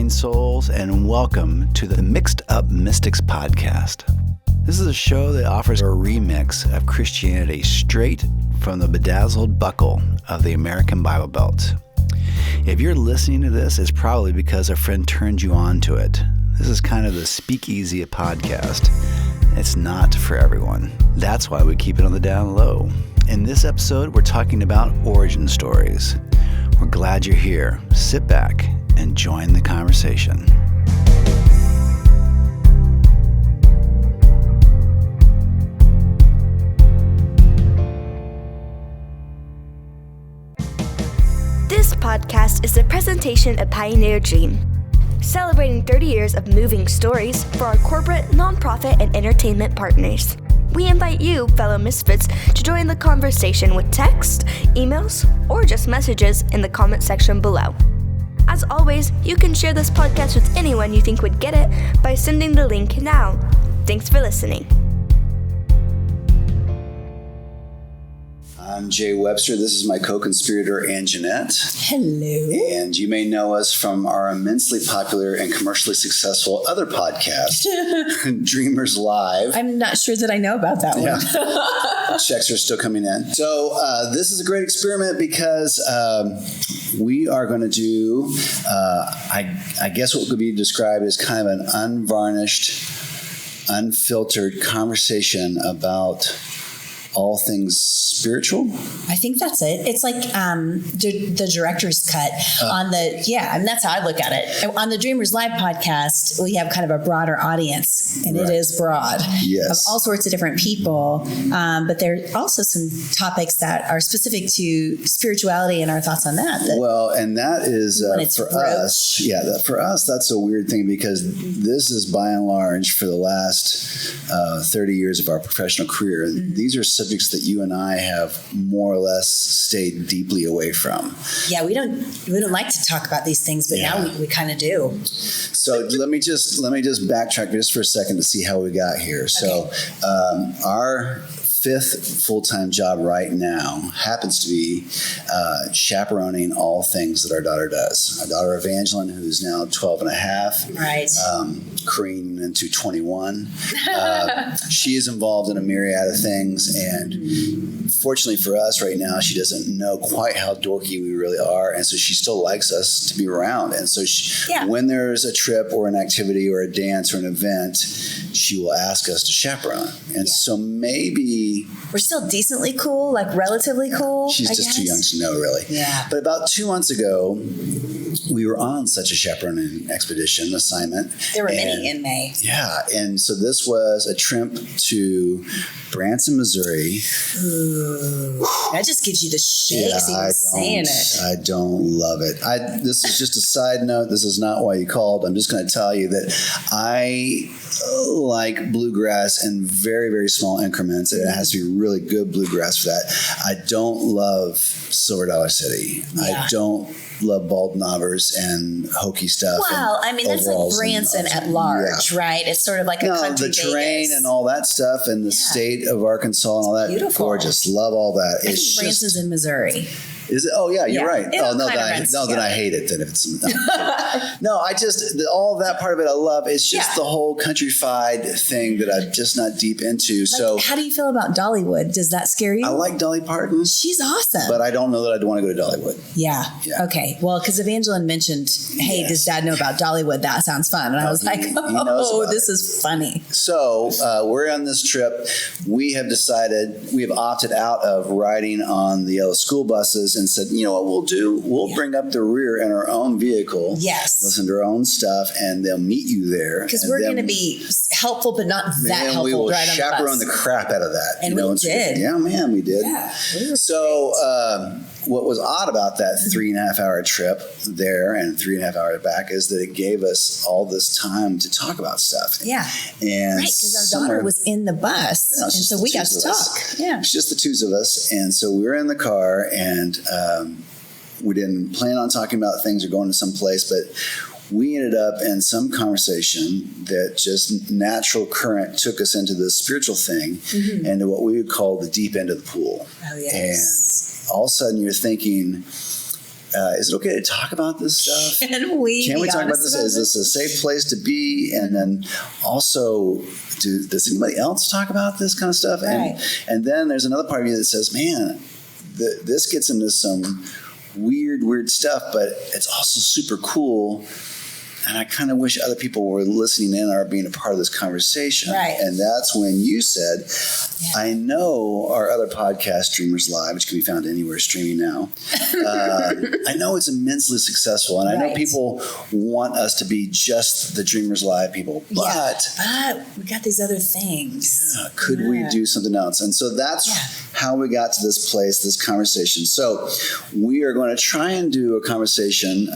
loving souls, and welcome to the Mixed Up Mystics podcast. This is a show that offers a remix of Christianity straight from the bedazzled buckle of the American Bible Belt. If you're listening to this, it's probably because a friend turned you on to it. This is kind of the speakeasy podcast. It's not for everyone. That's why we keep it on the down low. In this episode, we're talking about origin stories. We're glad you're here. Sit back and join the conversation. This podcast is a presentation of Pioneer Dream, celebrating 30 years of moving stories for our corporate, nonprofit, and entertainment partners. We invite you, fellow misfits, to join the conversation with text, emails, or just messages in the comment section below. As always, you can share this podcast with anyone you think would get it by sending the link now. Thanks for listening. I'm Jay Webster. This is my co-conspirator, Ann Jeanette. Hello. And you may know us from our immensely popular and commercially successful other podcast, Dreamers Live. I'm not sure that I know about that one. Checks are still coming in. So this is a great experiment because we are going to do, I guess what could be described as kind of an unvarnished, unfiltered conversation about all things spiritual. I think that's it. It's like the director's cut on the, and that's how I look at it. On the Dreamers Live podcast, we have kind of a broader audience, and It is broad. Yes. Of all sorts of different people. But there are also some topics that are specific to spirituality and our thoughts on that. Well, and that is for broached. us. For us, that's a weird thing because this is by and large for the last 30 years of our professional career. Mm-hmm. These are subjects that you and I have more or less stayed deeply away from. Yeah, we don't like to talk about these things, but now we kind of do. So let me just backtrack just for a second to see how we got here. Okay. So our fifth full-time job right now happens to be chaperoning all things that our daughter does. Our daughter Evangeline, who's now 12 and a half, careening into 21. She is involved in a myriad of things, and fortunately for us right now, she doesn't know quite how dorky we really are, and so she still likes us to be around. And so when there's a trip or an activity or a dance or an event, she will ask us to chaperone. And so maybe we're still decently cool, like relatively cool. She's just too young to know, really. Yeah. But about 2 months ago, we were on such a chaperoning expedition assignment. There were many in May. Yeah. And so this was a trip to Branson, Missouri. Ooh. That just gives you the shakes even saying it. I don't love it. This is just a side note. This is not why you called. I'm just going to tell you that I like bluegrass in very, very small increments. It has to be really good bluegrass for that. I don't love Silver Dollar City. Yeah. I don't love bald knobbers and hokey stuff. Well, I mean, that's like Branson at large, right? It's sort of like a country the terrain Vegas. And all that stuff and the state of Arkansas and all that. Beautiful. Gorgeous. Love all that. I think Branson's in Missouri. Is it? Oh, yeah, you're right. Then I hate it. Then if it's I just all that part of it I love. It's just the whole countrified thing that I'm just not deep into. So, how do you feel about Dollywood? Does that scare you? I like Dolly Parton. She's awesome, but I don't know that I'd want to go to Dollywood. Yeah. Okay. Well, because Evangeline mentioned, "Hey, does Dad know about Dollywood? That sounds fun." And I was like, "Oh, this is funny." So we're on this trip. We have opted out of riding on the yellow school buses. And said, you know what we'll do? We'll bring up the rear in our own vehicle. Yes. Listen to our own stuff, and they'll meet you there. Because we're going to be helpful, but not that helpful. We will right chaperone the crap out of that. And we did. Yeah, man, we did. Yeah. So what was odd about that 3.5 hour trip there and 3.5 hours back is that it gave us all this time to talk about stuff. Yeah. And right, because our daughter was in the bus, and so we got to talk. Yeah. It's just the twos of us. And so we were in the car, and we didn't plan on talking about things or going to some place, but we ended up in some conversation that just natural current took us into this spiritual thing and to what we would call the deep end of the pool. Oh, yes. And all of a sudden you're thinking, is it okay to talk about this stuff? Can we talk about this? Is this a safe place to be? And then also, does anybody else talk about this kind of stuff? Right. And then there's another part of you that says, man, this gets into some weird stuff, but it's also super cool. And I kind of wish other people were listening in or being a part of this conversation. Right. And that's when you said, I know our other podcast, Dreamers Live, which can be found anywhere streaming now. I know it's immensely successful. And I know people want us to be just the Dreamers Live people. But we got these other things. Yeah, could we do something else? And so that's how we got to this place, this conversation. So we are going to try and do a conversation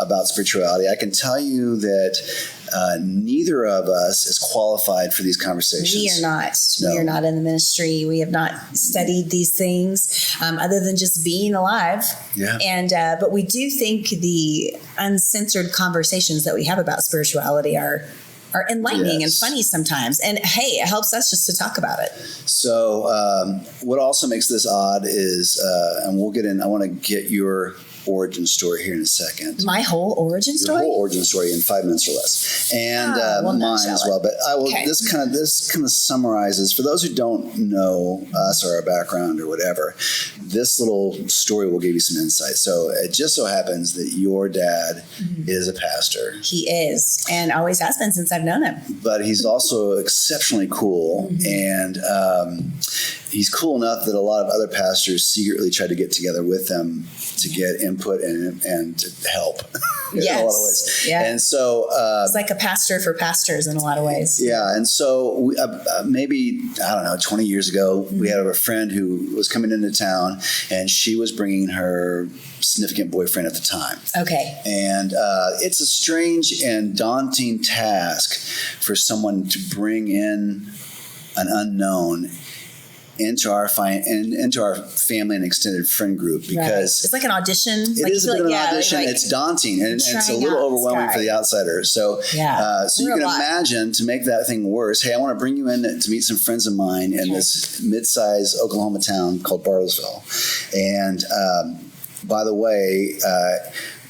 about spirituality. I can tell you that neither of us is qualified for these conversations. We are not. No. We are not in the ministry. We have not studied these things other than just being alive. Yeah. And but we do think the uncensored conversations that we have about spirituality are enlightening and funny sometimes. And hey, it helps us just to talk about it. So what also makes this odd is, and we'll get in, I want to get your origin story here in a second. My whole origin story? Your whole origin story in 5 minutes or less. And mine as well. But I will, this kind of summarizes, for those who don't know us or our background or whatever, this little story will give you some insight. So it just so happens that your dad is a pastor. He is, and always has been since I've known him. But he's also exceptionally cool. And he's cool enough that a lot of other pastors secretly try to get together with him to get input and to help in a lot of ways. Yeah. And so it's like a pastor for pastors in a lot of ways. Yeah. And so we, maybe, I don't know, 20 years ago, we had a friend who was coming into town, and she was bringing her significant boyfriend at the time. Okay. And it's a strange and daunting task for someone to bring in an unknown into our family and extended friend group, because it's like an audition. It is a bit of an audition. It's daunting and it's a little overwhelming for the outsider. So, so you can imagine, to make that thing worse, hey, I want to bring you in to meet some friends of mine in this mid-sized Oklahoma town called Bartlesville. And by the way,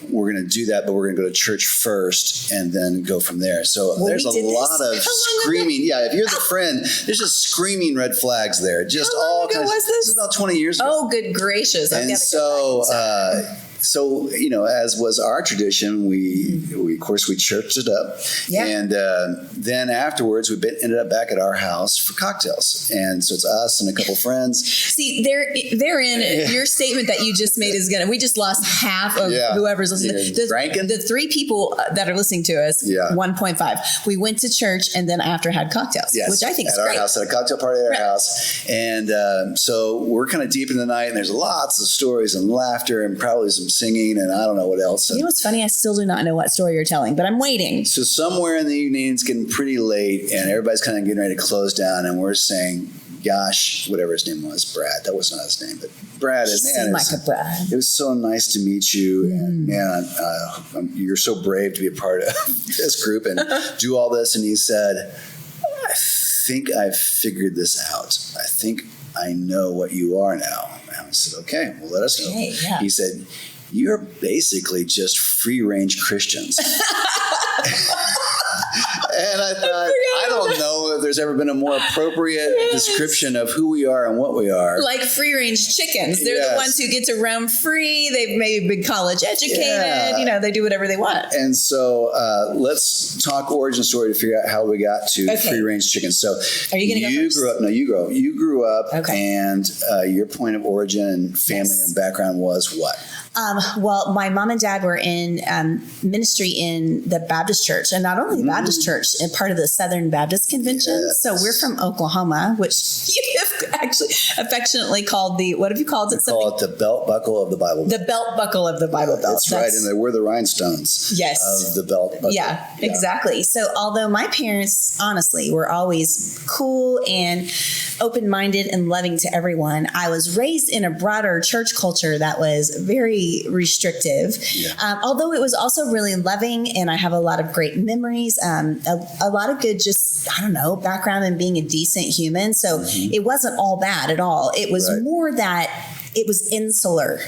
we're going to do that, but we're going to go to church first and then go from there. So there's a lot of screaming. Yeah, if you're the friend, there's just screaming red flags there. Just all kinds. This is about 20 years ago. Oh, good gracious! And so, you know, as was our tradition, we of course we churched it up, and then afterwards we ended up back at our house for cocktails, and so it's us and a couple friends. See, therein your statement that you just made is we just lost half of whoever's listening. The 3 people that are listening to us, 1.5. We went to church and then after had cocktails, which I think is great. At our house, at a cocktail party at our house, and so we're kind of deep in the night, and there's lots of stories and laughter and probably some singing and I don't know what else. You know what's funny? I still do not know what story you're telling, but I'm waiting. So somewhere in the evening, it's getting pretty late and everybody's kind of getting ready to close down, and we're saying, gosh, whatever his name was, Brad. That was not his name, but Brad. Seemed like a Brad. It was so nice to meet you, and man, you're so brave to be a part of this group and do all this. And he said, I think I've figured this out. I think I know what you are now. And I said, okay, well, let us know. Okay, yeah. He said, you're basically just free-range Christians. And I thought, I don't know if there's ever been a more appropriate description of who we are and what we are. Like free-range chickens. They're the ones who get to roam free. They've maybe been college educated. You know, they do whatever they want. And so let's talk origin story to figure out how we got to free-range chickens. So are you going to go first? You grew up, and your point of origin, family, and background was what? Well, my mom and dad were in ministry in the Baptist church, and not only the Baptist church, and part of the Southern Baptist Convention. Yes. So we're from Oklahoma, which you have actually affectionately called what have you called it? Call it the belt buckle of the Bible Belt. The belt buckle of the Bible Belt. That's right, and we're the rhinestones of the belt buckle. Yeah, exactly. So although my parents, honestly, were always cool and open-minded and loving to everyone, I was raised in a broader church culture that was very restrictive, although it was also really loving, and I have a lot of great memories, a lot of good background in being a decent human. So it wasn't all bad at all. It was more that it was insular.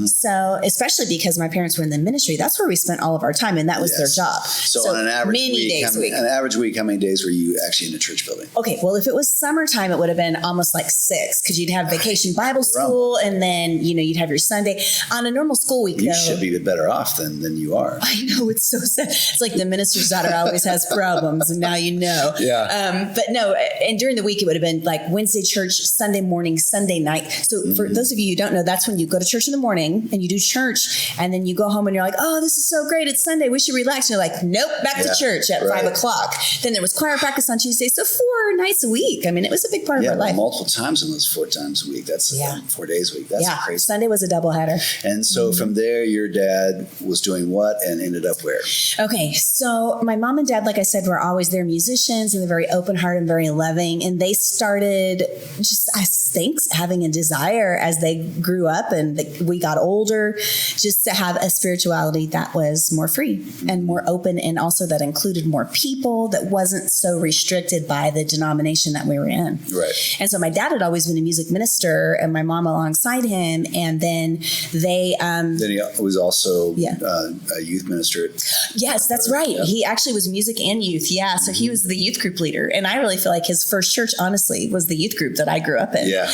So especially because my parents were in the ministry, that's where we spent all of our time, and that was their job. So on an average week, how many days were you actually in a church building? Okay, well, if it was summertime, it would have been almost like 6, because you'd have vacation Bible school, and then you'd have your Sunday. On a normal school week, you should be better off than you are. I know, it's so sad. It's like the minister's daughter always has problems, and now you know. Yeah. But no, and during the week it would have been like Wednesday church, Sunday morning, Sunday night. So for those of you who don't know, that's when you go to church in the morning and you do church, and then you go home and you're like, oh, this is so great, it's Sunday, we should relax. And you're like, nope, back to church at 5 o'clock. Then there was choir practice on Tuesday. So 4 nights a week. I mean, it was a big part of our life. Multiple times in those 4 times a week. That's 4 days a week. That's crazy. Sunday was a doubleheader. And so from there, your dad was doing what and ended up where? Okay, so my mom and dad, like I said, were always there, musicians, and they're very open-hearted and very loving. And they started just, I think, having a desire as they grew up and we got older, just to have a spirituality that was more free and more open, and also that included more people, that wasn't so restricted by the denomination that we were in. Right. And so my dad had always been a music minister, and my mom alongside him. And then they... then he was also a youth minister. Yes, that's right. Yeah. He actually was music and youth. Yeah. So he was the youth group leader. And I really feel like his first church, honestly, was the youth group that I grew up in. Yeah.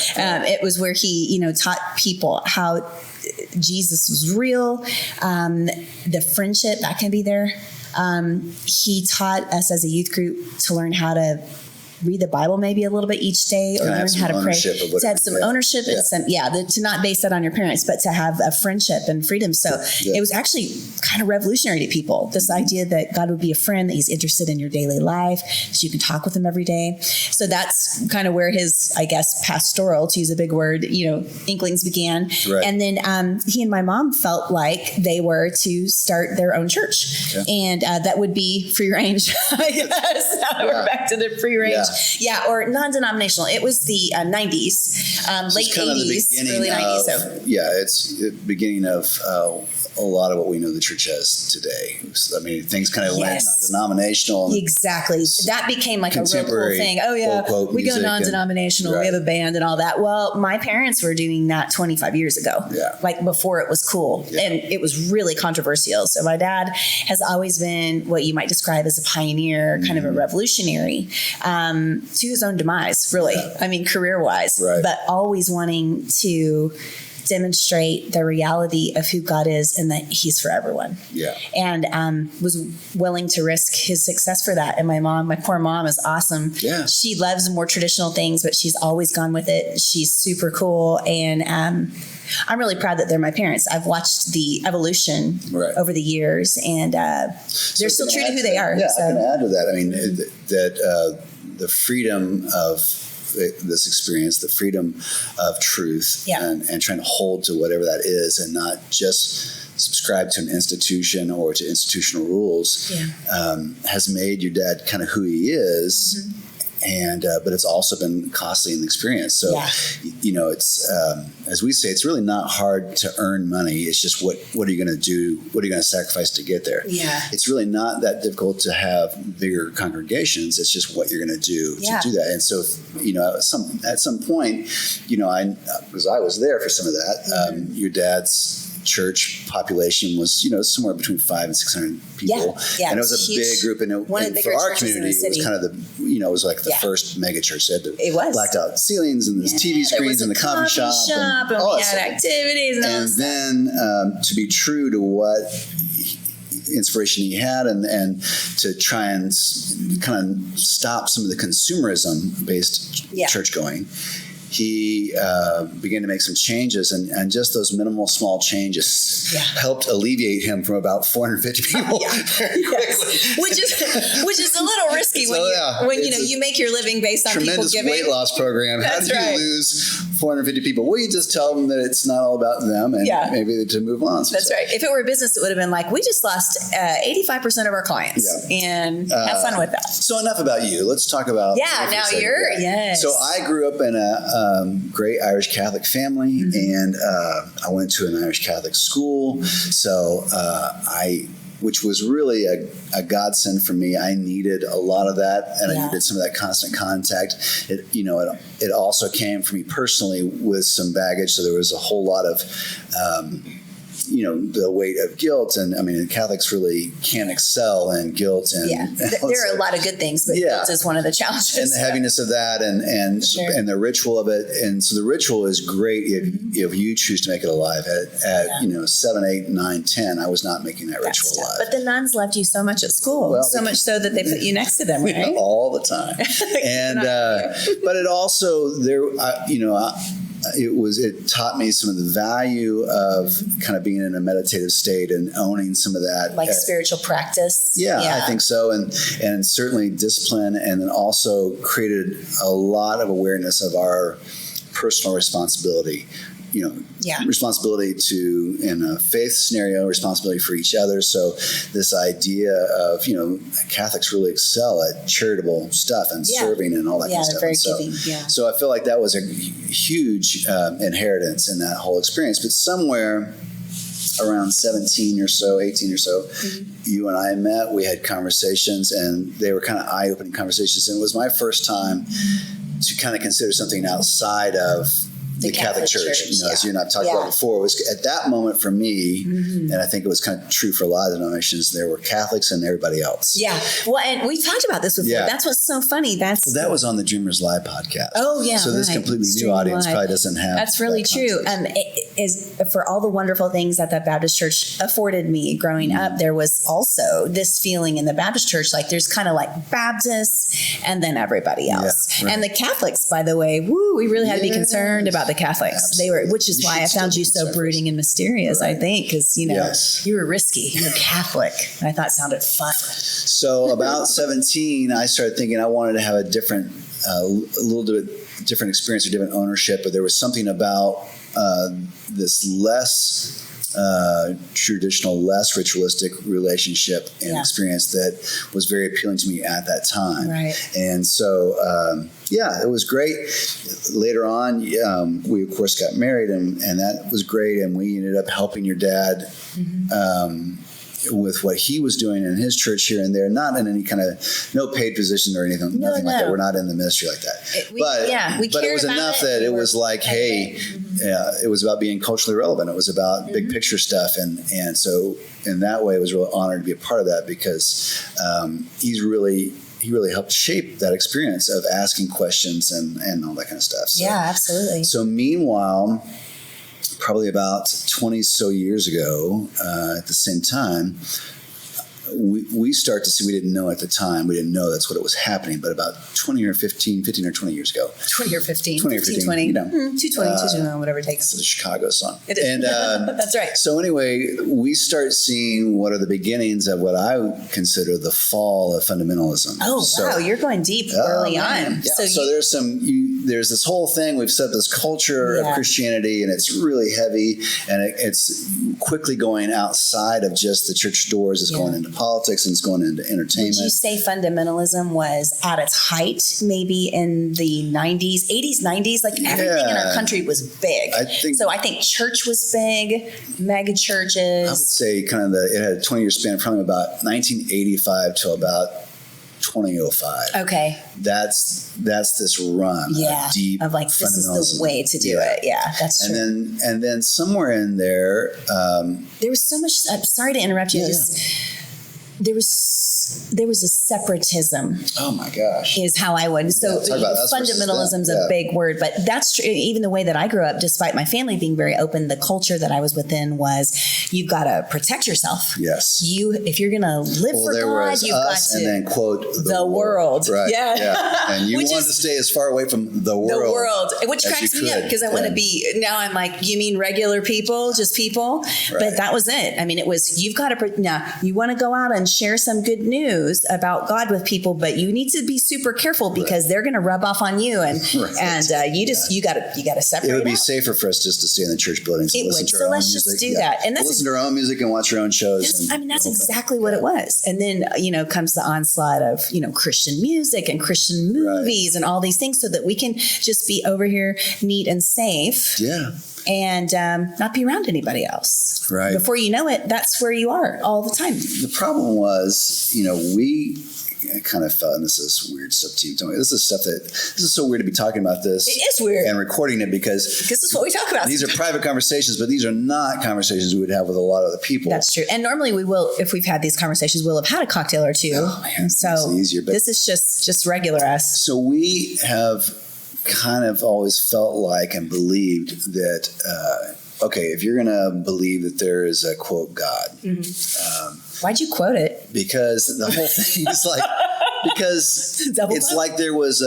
It was where he, taught people how Jesus was real, the friendship that can be there. He taught us as a youth group to learn how to read the Bible maybe a little bit each day, or learn how to pray. To have some ownership and some, to not base that on your parents, but to have a friendship and freedom. So it was actually kind of revolutionary to people, this idea that God would be a friend, that he's interested in your daily life, so you can talk with him every day. So that's kind of where his, I guess, pastoral, to use a big word, inklings began. Right. And then he and my mom felt like they were to start their own church. Okay. And that would be free range, I guess. We're back to the free range. Yeah, or non-denominational. It was the 90s, late 80s, early 90s. So. Yeah, it's the beginning of a lot of what we know the church has today. I mean, things kind of went non-denominational. Exactly. That became like a real cool thing. Oh, yeah, we go non-denominational. We have a band and all that. Well, my parents were doing that 25 years ago, like before it was cool. Yeah. And it was really controversial. So my dad has always been what you might describe as a pioneer, kind of a revolutionary, to his own demise, really. Yeah. I mean, career-wise, but always wanting to demonstrate the reality of who God is and that he's for everyone. Yeah. And was willing to risk his success for that. And my poor mom is awesome. Yeah. She loves more traditional things, but she's always gone with it. She's super cool. And I'm really proud that they're my parents. I've watched the evolution over the years, and they're still true to who they are. Yeah, so. I can add to that. I mean, the freedom of this experience, the freedom of truth, and trying to hold to whatever that is, and not just subscribe to an institution or to institutional rules, has made your dad kind of who he is. Mm-hmm. And but it's also been costly in the experience. So it's as we say, it's really not hard to earn money. It's just what are you going to do? What are you going to sacrifice to get there? Yeah, it's really not that difficult to have bigger congregations. It's just what you're going to do to do that. And so at some point, because I was there for some of that, your dad's church population was, somewhere between 500 and 600 people. Yeah, and it was a big group. And for our community, it was kind of it was like the first mega church. It was blacked out ceilings and there's TV screens in the coffee shop and we had activities and then to be true to what inspiration he had and to try and kind of stop some of the consumerism based church going. He began to make some changes, and just those minimal small changes helped alleviate him from about 450 people very quickly. Which is a little risky when you make your living based on people giving. Tremendous weight loss program. How do you lose 450 people? Well, you just tell them that it's not all about them, and maybe to move on. That's right. If it were a business, it would have been like, we just lost 85% of our clients, and have fun with that. So enough about you. Let's talk about now you're So I grew up in a great Irish Catholic family, and I went to an Irish Catholic school. So I which was really a godsend for me. I needed a lot of that, and I needed some of that constant contact. It also came for me personally with some baggage, so there was a whole lot of the weight of guilt. And I mean, Catholics really can't excel in guilt. And there are a lot of good things, but guilt is one of the challenges. And the heaviness of that and the ritual of it. And so the ritual is great if you choose to make it alive. At 7, 8, 9, 10, I was not making that ritual alive. But the nuns loved you so much at school, so much so that they put you next to them, right? All the time. And but it also it taught me some of the value of kind of being in a meditative state and owning some of that, like spiritual practice. Yeah, I think so, and certainly discipline, and then also created a lot of awareness of our personal responsibility. Responsibility to, in a faith scenario, responsibility for each other. So this idea of, Catholics really excel at charitable stuff and serving and all that kind of stuff. Very giving. So I feel like that was a huge inheritance in that whole experience. But somewhere around 17 or so, 18 or so, you and I met, we had conversations, and they were kind of eye-opening conversations. And it was my first time to kind of consider something outside of the Catholic Church. As you and I've talked about before, it was at that moment for me, and I think it was kind of true for a lot of denominations, there were Catholics and everybody else. Yeah. Well, and we've talked about this before. That's what's so funny. That was on the Dreamers Live podcast. Oh, yeah. So this completely new audience probably doesn't have. That's really true. It is for all the wonderful things that the Baptist Church afforded me growing up. There was also this feeling in the Baptist Church, like there's kind of like Baptists and then everybody else. And the Catholics, by the way, we really had to be concerned about the Catholics. Absolutely. Which is why I found you so brooding and mysterious, I think, because, you were risky. You were Catholic. And I thought it sounded fun. So about 17, I started thinking I wanted to have a little bit different experience or different ownership, but there was something about this less traditional, less ritualistic relationship and experience that was very appealing to me at that time. Right. And so, it was great. Later on, we of course got married, and that was great. And we ended up helping your dad with what he was doing in his church here and there, not in any kind of no paid position or anything, nothing like that. We're not in the ministry like that. But it was enough that it was like, hey, it was about being culturally relevant. It was about big picture stuff. And so in that way, I was really honored to be a part of that because he really helped shape that experience of asking questions and all that kind of stuff. So, absolutely. So meanwhile, probably about 20 so years ago, at the same time, we start to see, we didn't know at the time, we didn't know that's what it was happening, but about 15 or 20 years ago. 20 or 15. 20 or 15. 20. 220, whatever it takes. It's the Chicago song. It is. And, that's right. So anyway, we start seeing what are the beginnings of what I would consider the fall of fundamentalism. Oh, wow. You're going deep early on. Yeah. So there's this whole thing. We've set this culture of Christianity, and it's really heavy, and it's quickly going outside of just the church doors. It's going into politics, and it's going into entertainment. Would you say fundamentalism was at its height maybe in the 90s, 80s, 90s? Like everything in our country was big. I think church was big, mega churches. I would say it had a 20-year span from about 1985 to about 2005. Okay. That's this run of deep of like this is the way to do it. Yeah, that's true. And then somewhere in there there was so much. I'm sorry to interrupt you. There was a separatism. Oh my gosh. Is how I would. So fundamentalism is a big word, but that's true. Even the way that I grew up, despite my family being very open, the culture that I was within was you've got to protect yourself. Yes. If you're going to live for God, you've got to. And then quote the world. Right. Yeah. And you wanted to stay as far away from the world. The world, which cracks me up because I want to be. Now I'm like, you mean regular people, just people? Right. But that was it. I mean, it was you've got to. Now you want to go out and share some good news about about God with people, but you need to be super careful because they're going to rub off on you, and you got to separate. It would be out. safer for us just to stay in the church buildings and listen to our own let's music. just do that, and listen to our own music and watch our own shows. That's exactly what it was. And then comes the onslaught of Christian music and Christian movies and all these things, so that we can just be over here neat and safe. Yeah. And not be around anybody else. Right. Before you know it, that's where you are all the time. The problem was, we kind of felt, and this is weird stuff too. This is so weird to be talking about this. It is weird. And recording it because this is what we talk about. These are private conversations, but these are not conversations we would have with a lot of other people. That's true. And normally we will, if we've had these conversations, we'll have had a cocktail or two. Oh, man, so it's easier, but this is just regular us. So we have kind of always felt like and believed that, if you're going to believe that there is a quote God. Why'd you quote it? Because the whole thing is like, because it's like there was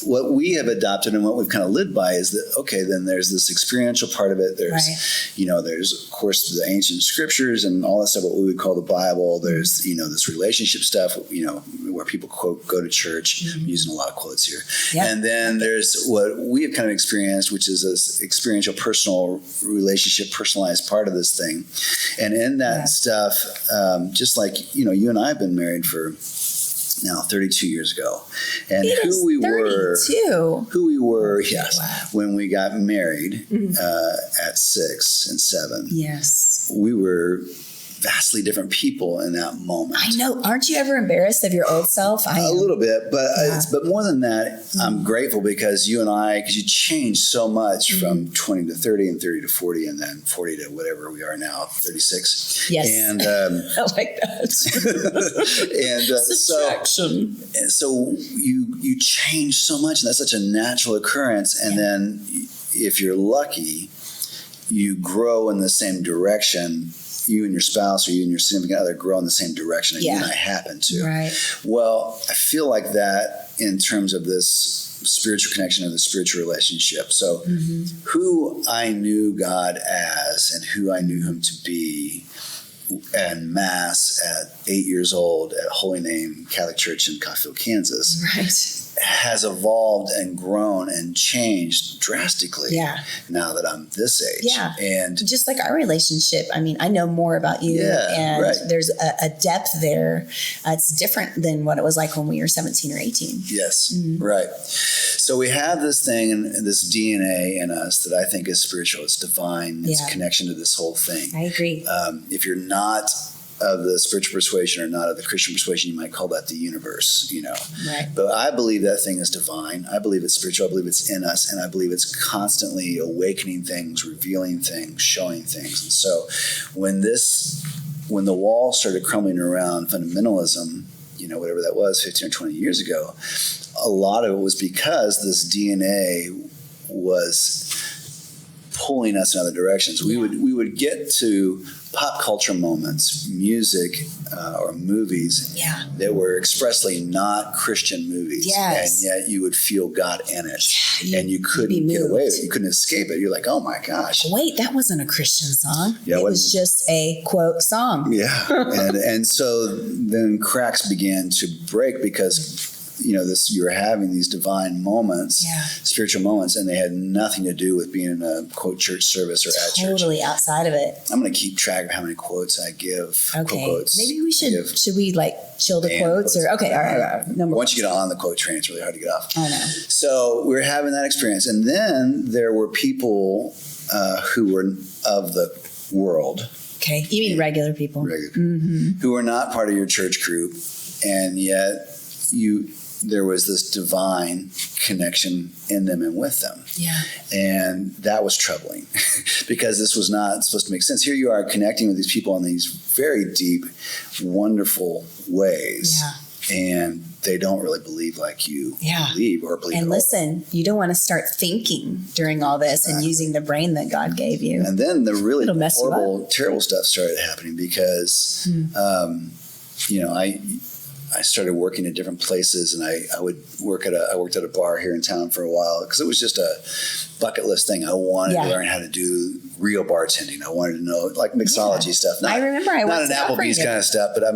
what we have adopted and what we've kind of lived by is that, then there's this experiential part of it. There's, there's of course the ancient scriptures and all that stuff, what we would call the Bible. There's, this relationship stuff, where people quote, go to church. I'm using a lot of quotes here. Yep. And then there's what we have kind of experienced, which is this experiential, personal relationship, personalized part of this thing. And in that stuff, just like, you and I have been married for now 32 years ago. And who we were, yes, when we got married at 6 and 7. Yes. We were vastly different people in that moment. I know. Aren't you ever embarrassed of your old self? A little bit, but more than that, I'm grateful because you changed so much from 20 to 30 and 30 to 40 and then 40 to whatever we are now, 36. Yes. And I like that. and so you change so much, and that's such a natural occurrence. And then if you're lucky, you grow in the same direction. You and your spouse or you and your significant other grow in the same direction, and you and I happen to. Right. Well, I feel like that in terms of this spiritual connection or the spiritual relationship. So who I knew God as and who I knew him to be en masse at 8 years old at Holy Name Catholic Church in Coffeyville, Kansas. Right. Has evolved and grown and changed drastically now that I'm this age. Yeah. And just like our relationship, I mean, I know more about you and there's a depth there. It's different than what it was like when we were 17 or 18. Yes. Right. So we have this thing and this DNA in us that I think is spiritual. It's divine. It's a connection to this whole thing. I agree. If you're not of the spiritual persuasion or not of the Christian persuasion, you might call that the universe, Right. But I believe that thing is divine. I believe it's spiritual. I believe it's in us. And I believe it's constantly awakening things, revealing things, showing things. And so when the wall started crumbling around fundamentalism, whatever that was 15 or 20 years ago, a lot of it was because this DNA was pulling us in other directions. We would get to pop culture moments, music or movies that were expressly not Christian movies. Yes. And yet you would feel God in it. And you couldn't get away with it. You couldn't escape it. You're like, oh my gosh. Wait, that wasn't a Christian song. Yeah, it was just a quote song. Yeah. and so then cracks began to break because you were having these divine moments, spiritual moments, and they had nothing to do with being in a quote church service or at church. Totally outside of it. I'm going to keep track of how many quotes I give. Okay. Quotes. Maybe we should we like chill the quotes or okay, all right. Number Once you get on the quote train, it's really hard to get off. I know. So we were having that experience, and then there were people who were of the world. Okay, you mean regular people? Regular people who were not part of your church group, and yet there was this divine connection in them and with them. Yeah. And that was troubling because this was not supposed to make sense. Here you are connecting with these people in these very deep, wonderful ways. Yeah. And they don't really believe like you believe or believe. And listen, you don't want to start thinking during all this and using the brain that God gave you. And then the really horrible, terrible stuff started happening because, I started working at different places, and I worked at a bar here in town for a while because it was just a bucket list thing. I wanted to learn how to do real bartending. I wanted to know like mixology stuff. I remember I not an Applebee's kind of stuff, but I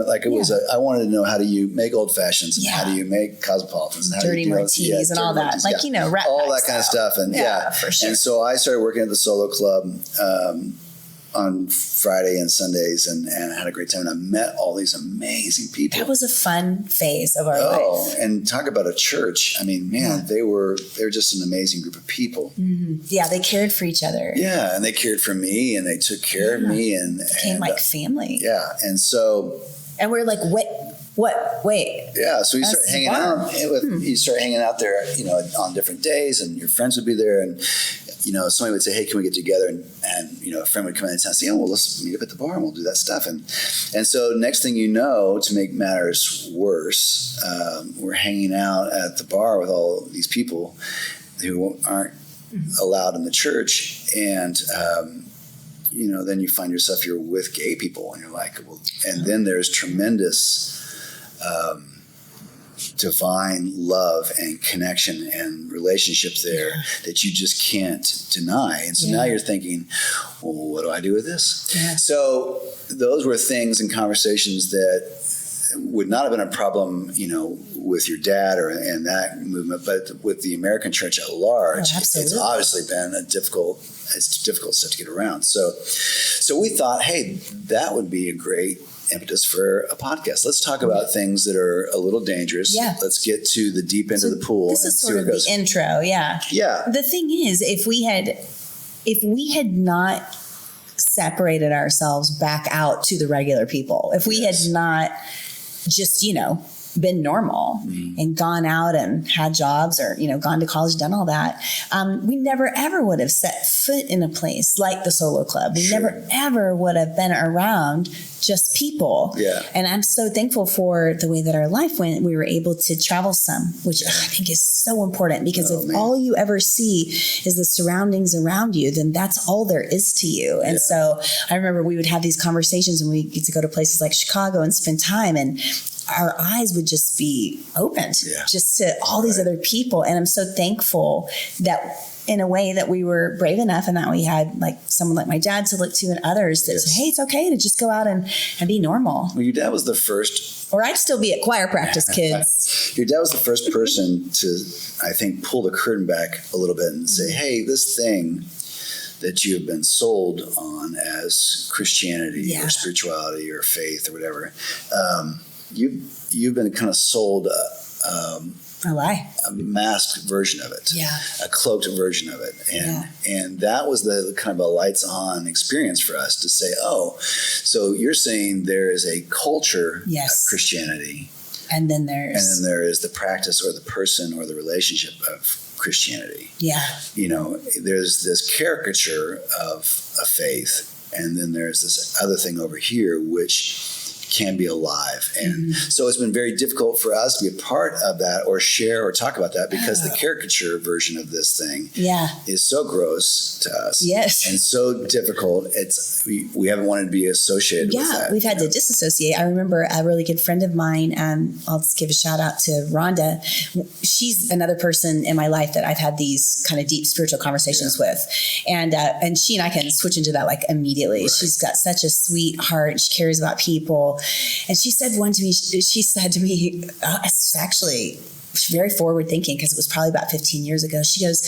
wanted to know how do you make old fashions and how do you make cosmopolitans and dirty martinis and all that, like all that kind of stuff, and for sure. And so I started working at the Solo Club on Friday and Sundays, and I had a great time. And I met all these amazing people. That was a fun phase of our life. Oh, and talk about a church. I mean, man, they were just an amazing group of people. Mm-hmm. Yeah, they cared for each other. Yeah, and they cared for me, and they took care of me, and became like family. Yeah, and so. And we're like, wait. Yeah, so you start hanging out you start hanging out there, on different days, and your friends would be there, and somebody would say, "Hey, can we get together?" And a friend would come in and say, "Oh, well, let's meet up at the bar and we'll do that stuff." And so next thing you know, to make matters worse, we're hanging out at the bar with all these people who aren't allowed in the church, and then you find yourself you're with gay people, and you're like, well, and then there's tremendous divine love and connection and relationship there that you just can't deny. And so now you're thinking, well, what do I do with this? Yeah. So those were things and conversations that would not have been a problem, with your dad and that movement, but with the American church at large, it's obviously been difficult stuff to get around. So we thought, hey, that would be a great impetus for a podcast. Let's talk about things that are a little dangerous. Yeah. Let's get to the deep end of the pool. This is sort of the intro. Yeah. Yeah. The thing is, if we had not separated ourselves back out to the regular people, if we had not just, been normal and gone out and had jobs or, gone to college, done all that, we never ever would have set foot in a place like the Solo Club. We never ever would have been around just people. Yeah. And I'm so thankful for the way that our life went. We were able to travel some, which I think is so important, because if all you ever see is the surroundings around you, then that's all there is to you. And so I remember we would have these conversations, and we get to go to places like Chicago and spend time, and our eyes would just be opened just to all these other people. And I'm so thankful that in a way that we were brave enough, and that we had like someone like my dad to look to, and others that say, hey, it's okay to just go out and be normal. Well, your dad was the first. Or I'd still be at choir practice, kids. Your dad was the first person to, I think, pull the curtain back a little bit and say, hey, this thing that you have been sold on as Christianity or spirituality or faith or whatever, you've been kind of sold a lie, a masked version of it, a cloaked version of it, and that was the kind of a lights on experience for us to say, oh, so you're saying there is a culture of Christianity, and then there is the practice or the person or the relationship of Christianity. There's this caricature of a faith, and then there's this other thing over here which can be alive. And so it's been very difficult for us to be a part of that or share or talk about that, because the caricature version of this thing is so gross to us. And so difficult. We haven't wanted to be associated with that. We've had to disassociate. I remember a really good friend of mine, I'll just give a shout out to Rhonda. She's another person in my life that I've had these kind of deep spiritual conversations with. And she and I can switch into that like immediately. Right. She's got such a sweet heart. She cares about people. And she said to me, it's actually very forward thinking, because it was probably about 15 years ago. She goes,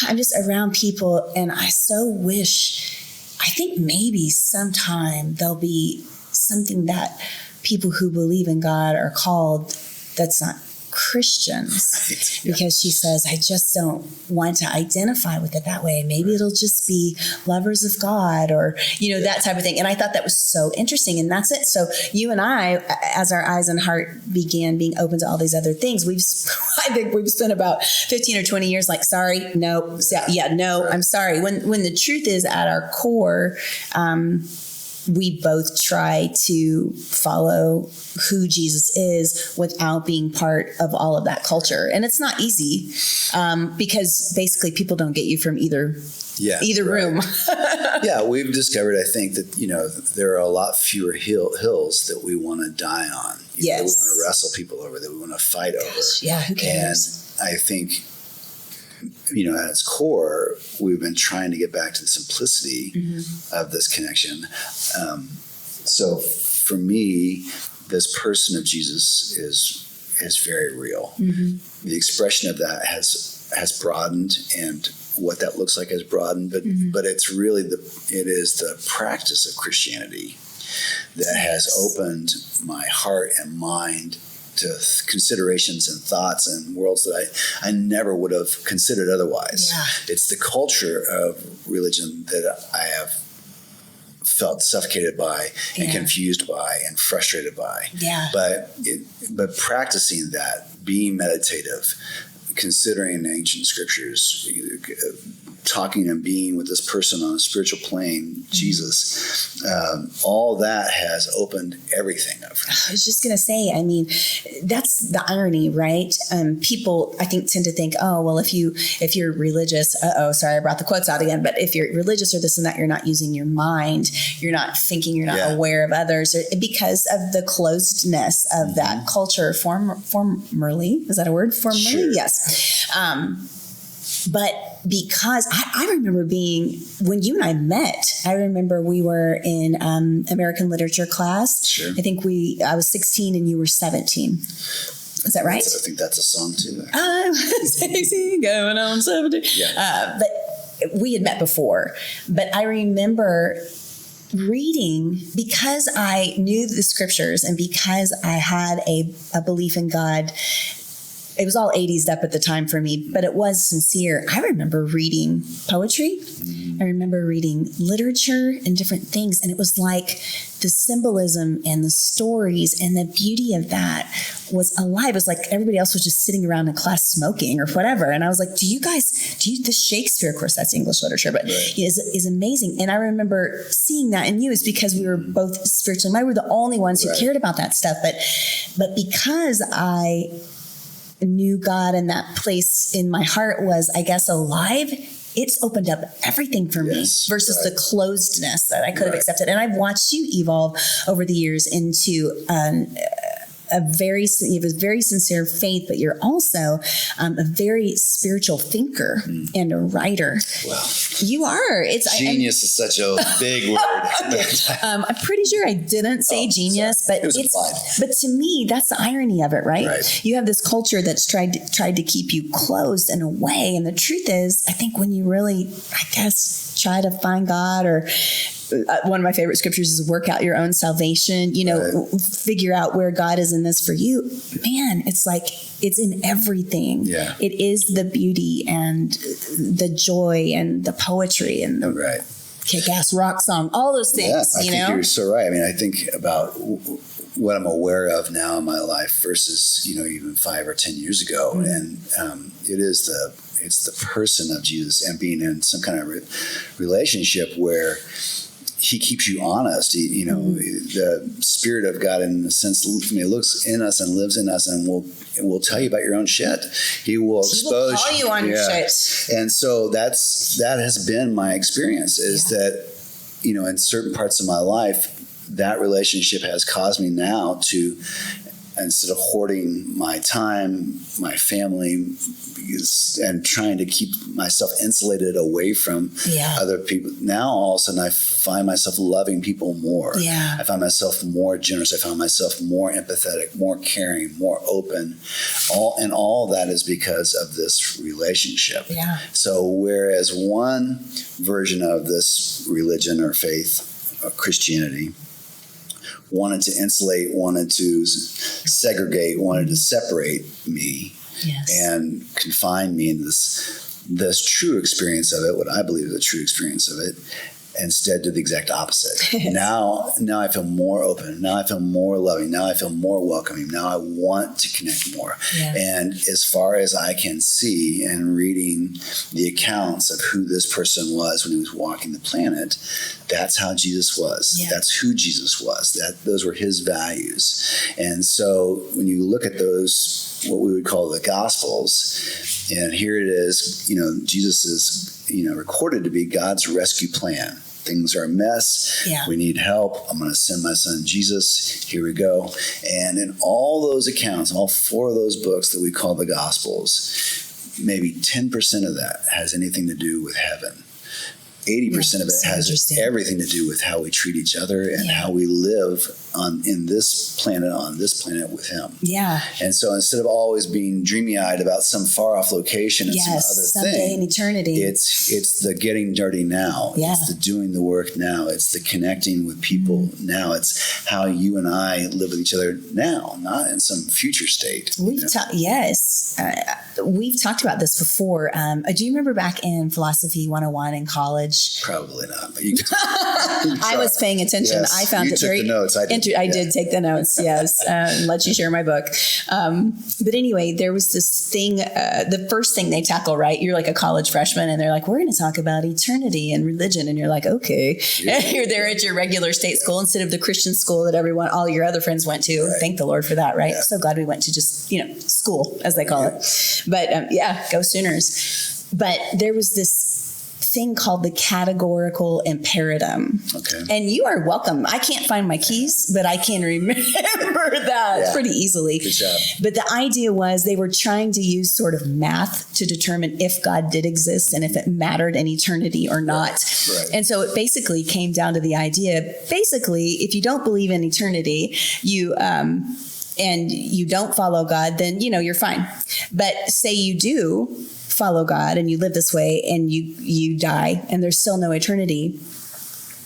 I'm just around people, and I so wish, I think maybe sometime there'll be something that people who believe in God are called that's not Christians, because she says, I just don't want to identify with it that way. Maybe it'll just be lovers of God, or, that type of thing. And I thought that was so interesting. And that's it. So you and I, as our eyes and heart began being open to all these other things, I think we've spent about 15 or 20 years like, sorry, no, I'm sorry. When the truth is, at our core, we both try to follow who Jesus is without being part of all of that culture. And it's not easy because basically people don't get you from either room. Yeah, we've discovered, I think, that, there are a lot fewer hills that we want to die on. That we want to wrestle people over, that we want to fight over. Yeah, who cares? And I think, at its core, we've been trying to get back to the simplicity of this connection. So for me, this person of Jesus is very real. The expression of that has broadened, and what that looks like has broadened, but it's really it is the practice of Christianity that has opened my heart and mind to considerations and thoughts and worlds that I never would have considered otherwise. Yeah. It's the culture of religion that I have felt suffocated by and confused by and frustrated by. Yeah. But practicing that, being meditative, considering ancient scriptures, talking and being with this person on a spiritual plane, Jesus, all that has opened everything up for me. I was just going to say, that's the irony, right? People, I think, tend to think, oh, well, if you're religious, sorry, I brought the quotes out again, but if you're religious or this and that, you're not using your mind, you're not thinking, you're not aware of others, because of the closedness of that culture, formerly, is that a word? Formerly? Sure. Yes. But because I remember when you and I met, I remember we were in American literature class. Sure. I think I was 16 and you were 17. Is that right? I think that's a song too. I was 16 going on 17. Yeah. But we had met before. But I remember reading, because I knew the scriptures and because I had a belief in God. It was all 80s up at the time for me, but it was sincere. I remember reading poetry. I remember reading literature and different things. And it was like the symbolism and the stories and the beauty of that was alive. It was like everybody else was just sitting around in class smoking or whatever. And I was like, this Shakespeare, of course, that's English literature, but is amazing. And I remember seeing that in you is because we were both spiritually minded. We were the only ones who cared about that stuff. But because I knew God and that place in my heart was, I guess, alive, it's opened up everything for me versus the closedness that I could have accepted. And I've watched you evolve over the years into you have a very sincere faith, but you're also a very spiritual thinker and a writer. Well, you are. Genius is such a big word. I'm pretty sure I didn't say genius, but but to me, that's the irony of it, right? You have this culture that's tried to keep you closed and away. And the truth is, I think when you really, try to find God, or one of my favorite scriptures is work out your own salvation, figure out where God is in this for you. Man, it's like it's in everything. Yeah. It is the beauty and the joy and the poetry and the kick-ass rock song, all those things. I think you're so right. I think about what I'm aware of now in my life versus, even 5 or 10 years ago. And it's the person of Jesus and being in some kind of relationship where he keeps you honest. The Spirit of God, in a sense, looks in us and lives in us, and will tell you about your own shit. He will expose. He will call you on your shit. And so that has been my experience. Is that in certain parts of my life, that relationship has caused me now to, instead of hoarding my time, my family, and trying to keep myself insulated away from other people, now all of a sudden I find myself loving people more. I find myself more generous. I find myself more empathetic, more caring, more open. All that is because of this relationship. So whereas one version of this religion or faith, or Christianity, wanted to insulate, wanted to segregate, wanted to separate me and confine me in this true experience of it, what I believe is the true experience of it. instead did the exact opposite. Now I feel more open. Now I feel more loving. Now I feel more welcoming. Now I want to connect more. Yeah. And as far as I can see, and reading the accounts of who this person was when he was walking the planet, that's how Jesus was. Yeah. That's who Jesus was. Those were his values. And so when you look at those, what we would call the Gospels, and here it is, Jesus is, recorded to be God's rescue plan. Things are a mess. Yeah. We need help. I'm going to send my son Jesus. Here we go. And in all those accounts, all 4 of those books that we call the Gospels, maybe 10% of that has anything to do with heaven. 80% of it has everything to do with how we treat each other and how we live on this planet with him. Yeah. And so instead of always being dreamy-eyed about some far-off location and some other someday thing, in eternity, it's the getting dirty now. Yeah. It's the doing the work now. It's the connecting with people now. It's how you and I live with each other now, not in some future state. We've talked about this before. Do you remember back in Philosophy 101 in college? Probably not. But you I was paying attention. Yes, I found you it took very the notes. I did take the notes, yes, and let you share my book. But anyway, there was this thing, the first thing they tackle, right? You're like a college freshman and they're like, we're going to talk about eternity and religion. And you're like, okay. Yeah. And you're there at your regular state school instead of the Christian school that all your other friends went to. Right. Thank the Lord for that, right? Yeah. So glad we went to just, school, as they call it. But go Sooners. But there was this thing called the categorical imperatum. Okay. And you are welcome. I can't find my keys, but I can remember that pretty easily. Good job. But the idea was they were trying to use sort of math to determine if God did exist and if it mattered in eternity or not. Right. And so it basically came down to the idea, if you don't believe in eternity, and you don't follow God, then, you're fine. But say you do follow God and you live this way and you die and there's still no eternity,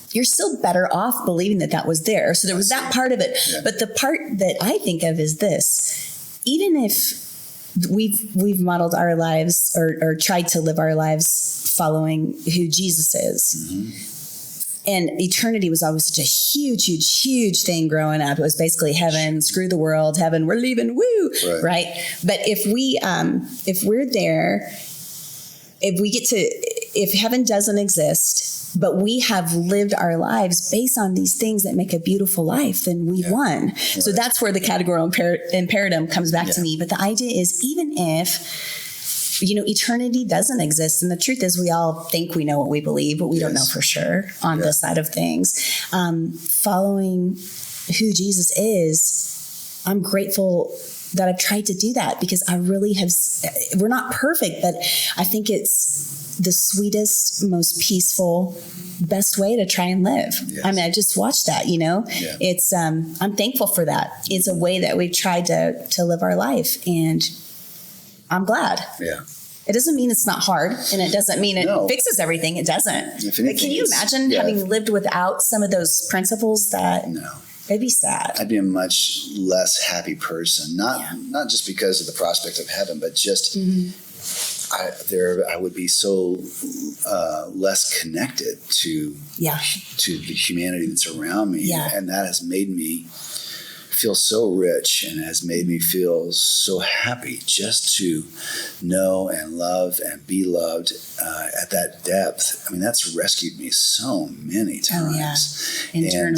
you're still better off believing that was there. So there was that part of it. Yeah. But the part that I think of is this: even if we've modeled our lives or tried to live our lives following who Jesus is, and eternity was always such a huge thing growing up. It was basically heaven, screw the world, heaven, we're leaving, woo, right? But if we're there, if heaven doesn't exist, but we have lived our lives based on these things that make a beautiful life, then we won. Right. So that's where the categorical imperatum comes back to me. But the idea is, even if eternity doesn't exist. And the truth is, we all think we know what we believe, but we don't know for sure on this side of things. Following who Jesus is, I'm grateful that I've tried to do that, because I really have. We're not perfect, but I think it's the sweetest, most peaceful, best way to try and live. Yes. I mean, I just watched that, It's, I'm thankful for that. It's a way that we've tried to live our life, and I'm glad. Yeah. It doesn't mean it's not hard, and it doesn't mean it fixes everything. It doesn't. But can you imagine having lived without some of those principles? It'd be sad. I'd be a much less happy person. Not just because of the prospect of heaven, but just I would be so less connected to the humanity that's around me, and that has made me feel so rich and has made me feel so happy just to know and love and be loved at that depth. I mean, that's rescued me so many times. Internally.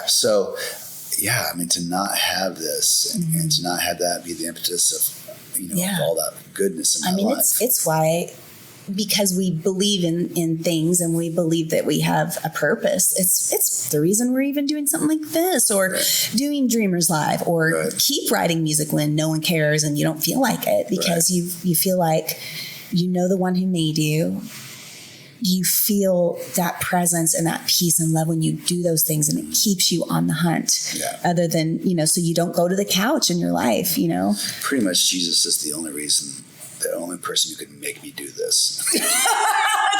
So I mean, to not have this and to not have that be the impetus of of all that goodness in my life. It's why, because we believe in things and we believe that we have a purpose. It's the reason we're even doing something like this, or doing Dreamers Live, or keep writing music when no one cares and you don't feel like it, because you feel like the one who made you. You feel that presence and that peace and love when you do those things, and it keeps you on the hunt. Yeah. Other than, so you don't go to the couch in your life, Pretty much Jesus is the only person who could make me do this.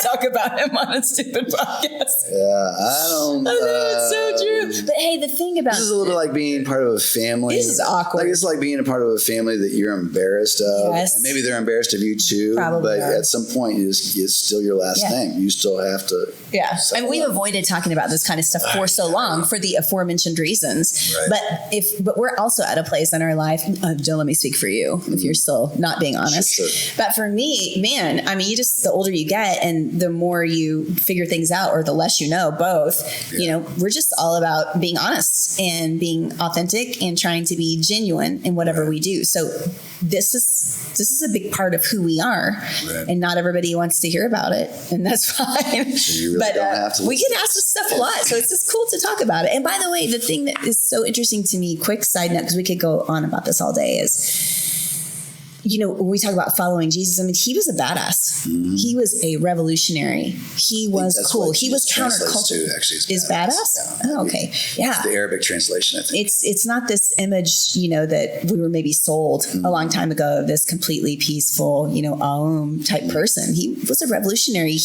talk about him on a stupid podcast. Yeah, I don't. I know, it's so true. But hey, the thing about this is a little like being part of a family. This is awkward. Like it's like being a part of a family that you're embarrassed of. Yes. And maybe they're embarrassed of you too. Probably but are. at some point, it's still your last name. You still have to. Yeah, and we've avoided talking about this kind of stuff for so long for the aforementioned reasons. Right. But we're also at a place in our life. Don't let me speak for you if you're still not being honest. Sure. But for me, man, I mean, the older you get, and the more you figure things out, or the less you know, both. Yeah. You know, we're just all about being honest and being authentic and trying to be genuine in whatever we do. So this is a big part of who we are, and not everybody wants to hear about it, and that's fine. So you really don't have to. We get asked this stuff a lot, so it's just cool to talk about it. And by the way, the thing that is so interesting to me, quick side note, because we could go on about this all day, is, you know, when we talk about following Jesus, I mean, he was a badass. Mm-hmm. He was a revolutionary. He was cool. He was counterculture. Is badass? Yeah. Oh, okay. Yeah. It's the Arabic translation, I think. It's not this image, you know, that we were maybe sold a long time ago of this completely peaceful, you know, type person. He was a revolutionary.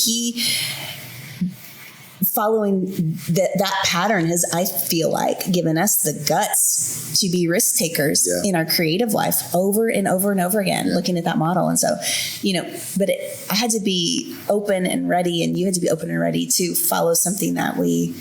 Following that pattern has, I feel like, given us the guts to be risk takers in our creative life over and over and over again, looking at that model. And so, you know, but I had to be open and ready, and you had to be open and ready to follow something that we,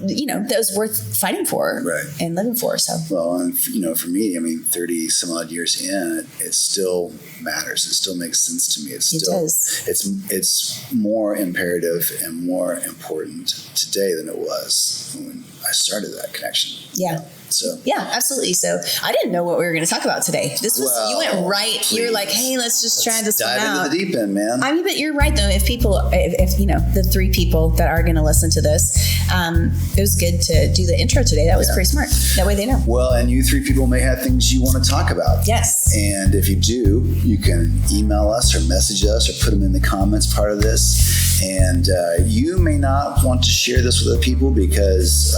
you know, that was worth fighting for and living for. So, well, and you know, for me, I mean, 30 some odd years in, it still matters. It still makes sense to me. It does. It's more imperative and more important today than it was when I started that connection. Yeah. So yeah, absolutely. So I didn't know what we were going to talk about today. This was you went right. Please. You were like, hey, let's try this one out. Dive into the deep end, man. I mean, but you're right though. If you know, the 3 people that are going to listen to this, it was good to do the intro today. That was pretty smart. That way they know. Well, and you 3 people may have things you want to talk about. Yes. And if you do, you can email us or message us or put them in the comments part of this. And you may not want to share this with other people because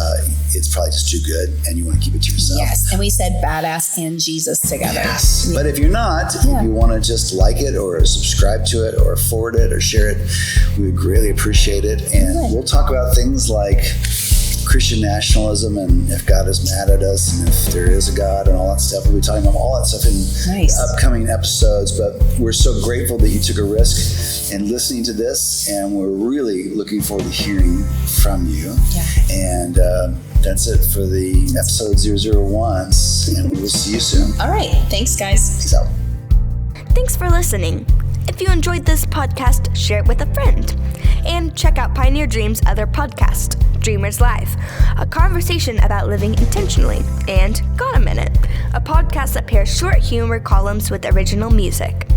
it's probably just too good and you want to keep it to yourself. Yes. And we said badass and Jesus together. Yes. But if you're not, if you want to just like it or subscribe to it or forward it or share it, we would greatly appreciate it. And we'll talk about things like Christian nationalism and if God is mad at us and if there is a God and all that stuff. We'll be talking about all that stuff in upcoming episodes. But we're so grateful that you took a risk in listening to this, and we're really looking forward to hearing from you. Yeah. And that's it for the episode 001, and we'll see you soon. All right. Thanks, guys. Peace out. Thanks for listening. If you enjoyed this podcast, share it with a friend. And check out Pioneer Dream's other podcast, Dreamers Live, a conversation about living intentionally, and Got a Minute, a podcast that pairs short humor columns with original music.